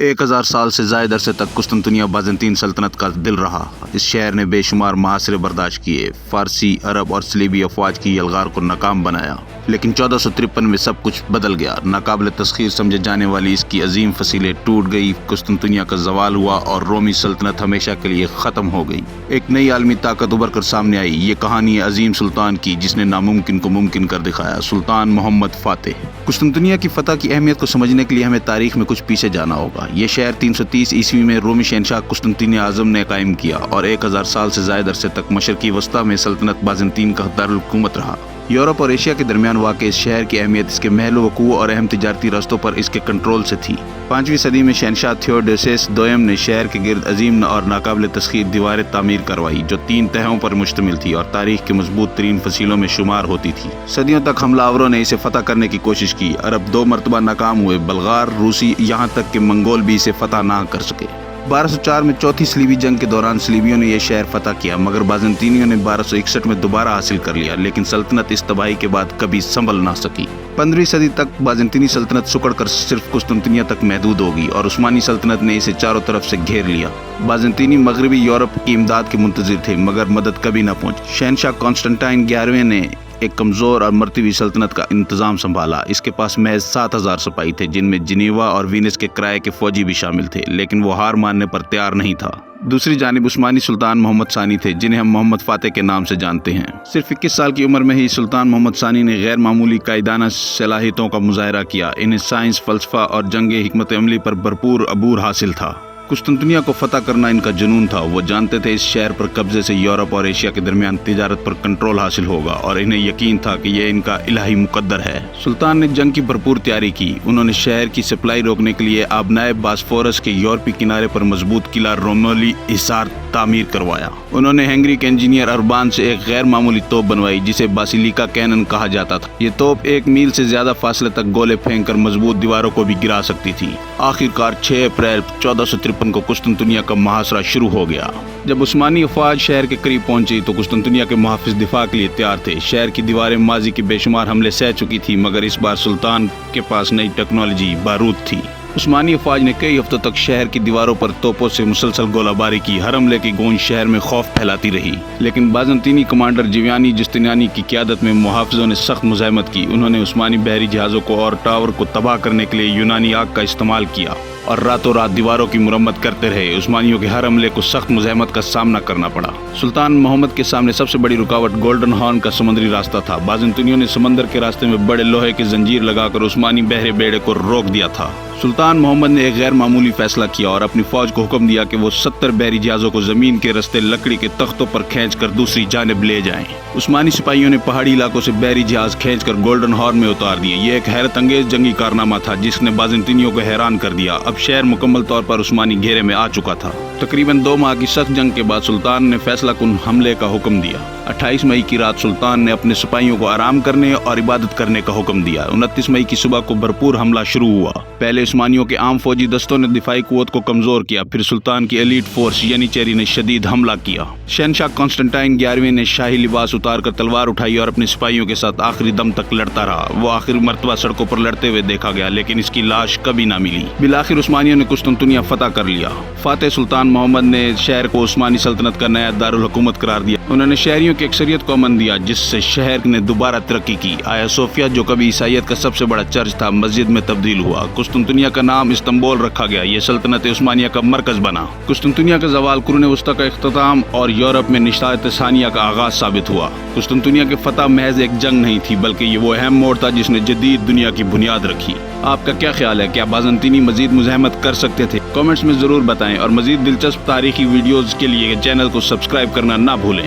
1000 سال سے زائد عرصے تک قسطنطنیہ بازنطین سلطنت کا دل رہا۔ اس شہر نے بے شمار محاصرے برداشت کیے، فارسی، عرب اور صلیبی افواج کی یلغار کو ناکام بنایا، لیکن 1453 میں سب کچھ بدل گیا۔ ناقابل تسخیر سمجھے جانے والی اس کی عظیم فصیلیں ٹوٹ گئی، قسطنطنیہ کا زوال ہوا اور رومی سلطنت ہمیشہ کے لیے ختم ہو گئی۔ ایک نئی عالمی طاقت ابھر کر سامنے آئی۔ یہ کہانی عظیم سلطان کی جس نے ناممکن کو ممکن کر دکھایا، سلطان محمد فاتح۔ قسطنطنیہ کی فتح کی اہمیت کو سمجھنے کے لیے ہمیں تاریخ میں کچھ پیچھے جانا ہوگا۔ یہ شہر 330 عیسوی میں رومی شہنشاہ قسطنطین اعظم نے قائم کیا اور 1000 سال سے زائد عرصے تک مشرقی وسطی میں سلطنت بازنطین کا دارالحکومت رہا۔ یورپ اور ایشیا کے درمیان واقع اس شہر کی اہمیت اس کے محل وقوع اور اہم تجارتی راستوں پر اس کے کنٹرول سے تھی۔ 5ویں صدی میں شہنشاہ تھیوڈوسیس دوئم نے شہر کے گرد عظیم اور ناقابل تسخیر دیواریں تعمیر کروائی جو 3 تہوں پر مشتمل تھی اور تاریخ کے مضبوط ترین فصیلوں میں شمار ہوتی تھی۔ صدیوں تک حملہ آوروں نے اسے فتح کرنے کی کوشش کی۔ عرب 2 مرتبہ ناکام ہوئے، بلغار، روسی، یہاں تک کہ منگول بھی اسے فتح نہ کر سکے۔ 1204 میں چوتھی صلیبی جنگ کے دوران صلیبیوں نے یہ شہر فتح کیا، مگر بازنطینیوں نے 1261 میں دوبارہ حاصل کر لیا، لیکن سلطنت اس تباہی کے بعد کبھی سنبھل نہ سکی۔ 15ویں صدی تک بازنطینی سلطنت سکڑ کر صرف قسطنطنیہ تک محدود ہوگی اور عثمانی سلطنت نے اسے چاروں طرف سے گھیر لیا۔ بازنطینی مغربی یورپ کی امداد کے منتظر تھے، مگر مدد کبھی نہ پہنچی۔ شہنشاہ کانسٹنٹائن 11ویں نے ایک کمزور اور مرتی ہوئی سلطنت کا انتظام سنبھالا۔ اس کے پاس محض 7000 سپاہی تھے، جن میں جنیوا اور وینس کے کرائے کے فوجی بھی شامل تھے، لیکن وہ ہار ماننے پر تیار نہیں تھا۔ دوسری جانب عثمانی سلطان محمد ثانی تھے، جنہیں ہم محمد فاتح کے نام سے جانتے ہیں۔ صرف 21 سال کی عمر میں ہی سلطان محمد ثانی نے غیر معمولی قائدانہ صلاحیتوں کا مظاہرہ کیا۔ انہیں سائنس، فلسفہ اور جنگ حکمت عملی پر بھرپور عبور حاصل تھا۔ قسطنطنیہ کو فتح کرنا ان کا جنون تھا۔ وہ جانتے تھے اس شہر پر قبضے سے یورپ اور ایشیا کے درمیان تجارت پر کنٹرول حاصل ہوگا، اور انہیں یقین تھا کہ یہ ان کا الہی مقدر ہے۔ سلطان نے جنگ کی بھرپور تیاری کی۔ انہوں نے شہر کی سپلائی روکنے کے لیے آبنائے باسفورس کے یورپی کنارے پر مضبوط قلعہ رومیلی حصار تعمیر کروایا۔ انہوں نے ہنگری کے انجینئر اربان سے ایک غیر معمولی توپ بنوائی جسے باسیلیکا کینن کہا جاتا تھا۔ یہ توپ 1 میل سے زیادہ فاصلے تک گولے پھینک کر مضبوط دیواروں کو بھی گرا سکتی تھی۔ آخرکار 6 اپریل 1453 کو قسطنطنیہ کا محاصرہ شروع ہو گیا۔ جب عثمانی افواج شہر کے قریب پہنچی تو قسطنطنیہ کے محافظ دفاع کے لیے تیار تھے۔ شہر کی دیواریں ماضی کے بے شمار حملے سہ چکی تھی، مگر اس بار سلطان کے پاس نئی ٹیکنالوجی بارود تھی۔ عثمانی افواج نے کئی ہفتوں تک شہر کی دیواروں پر توپوں سے مسلسل گولہ باری کی۔ ہر حملے کی گونج شہر میں خوف پھیلاتی رہی، لیکن بازنطینی کمانڈر جیوانی جستینیانی کی قیادت میں محافظوں نے سخت مزاحمت کی۔ انہوں نے عثمانی بحری جہازوں کو اور ٹاور کو تباہ کرنے کے لیے یونانی آگ کا استعمال کیا اور راتوں رات دیواروں کی مرمت کرتے رہے۔ عثمانیوں کے ہر حملے کو سخت مزاحمت کا سامنا کرنا پڑا۔ سلطان محمد کے سامنے سب سے بڑی رکاوٹ گولڈن ہارن کا سمندری راستہ تھا۔ بازنطینیوں نے سمندر کے راستے میں بڑے لوہے کے زنجیر لگا کر عثمانی بحری بیڑے کو روک دیا تھا۔ سلطان محمد نے ایک غیر معمولی فیصلہ کیا اور اپنی فوج کو حکم دیا کہ وہ 70 بحری جہازوں کو زمین کے رستے لکڑی کے تختوں پر کھینچ کر دوسری جانب لے جائیں۔ عثمانی سپاہیوں نے پہاڑی علاقوں سے بحری جہاز کھینچ کر گولڈن ہارن میں اتار دیے۔ یہ ایک حیرت انگیز جنگی کارنامہ تھا جس نے بازنطینیوں کو حیران کر دیا۔ اب شہر مکمل طور پر عثمانی گھیرے میں آ چکا تھا۔ تقریباً 2 ماہ کی سخت جنگ کے بعد سلطان نے فیصلہ کن حملے کا حکم دیا۔ 28 مئی کی رات سلطان نے اپنے سپاہیوں کو آرام کرنے اور عبادت کرنے کا حکم دیا۔ 29 مئی کی صبح کو بھرپور حملہ شروع ہوا۔ پہلے عثمانیوں کے عام فوجی دستوں نے دفاعی قوت کو کمزور کیا، پھر سلطان کی ایلیٹ فورس ینیچری نے شدید حملہ کیا۔ شہنشاہ کانسٹنٹائن 11ویں نے شاہی لباس اتار کر تلوار اٹھائی اور اپنے سپاہیوں کے ساتھ آخری دم تک لڑتا رہا۔ وہ آخری مرتبہ سڑکوں پر لڑتے ہوئے دیکھا گیا، لیکن اس کی لاش کبھی نہ ملی۔ بالآخر عثمانیوں نے قسطنطنیہ فتح کر لیا۔ فاتح سلطان محمد نے شہر کو عثمانی سلطنت کا نیا دارالحکومت قرار دیا۔ انہوں نے شہریوں کی اکثریت کو امن دیا، جس سے شہر نے دوبارہ ترقی کی۔ آیا صوفیہ، جو کبھی عیسائیت کا سب سے بڑا چرچ تھا، مسجد میں تبدیل ہوا۔ قسطنطنیہ کا نام استنبول رکھا گیا۔ یہ سلطنت عثمانیہ کا مرکز بنا۔ قسطنطنیہ کا زوال قرون وسطی کا اختتام اور یورپ میں نشاط ثانیہ کا آغاز ثابت ہوا۔ قسطنطنیہ کی فتح محض ایک جنگ نہیں تھی، بلکہ یہ وہ اہم موڑ تھا جس نے جدید دنیا کی بنیاد رکھی۔ آپ کا کیا خیال ہے؟ کیا بازنطینی مزید مزاحمت کر سکتے تھے؟ کامنٹس میں ضرور بتائیں، اور مزید دلچسپ تاریخی ویڈیوز کے لیے چینل کو سبسکرائب کرنا نہ بھولیں۔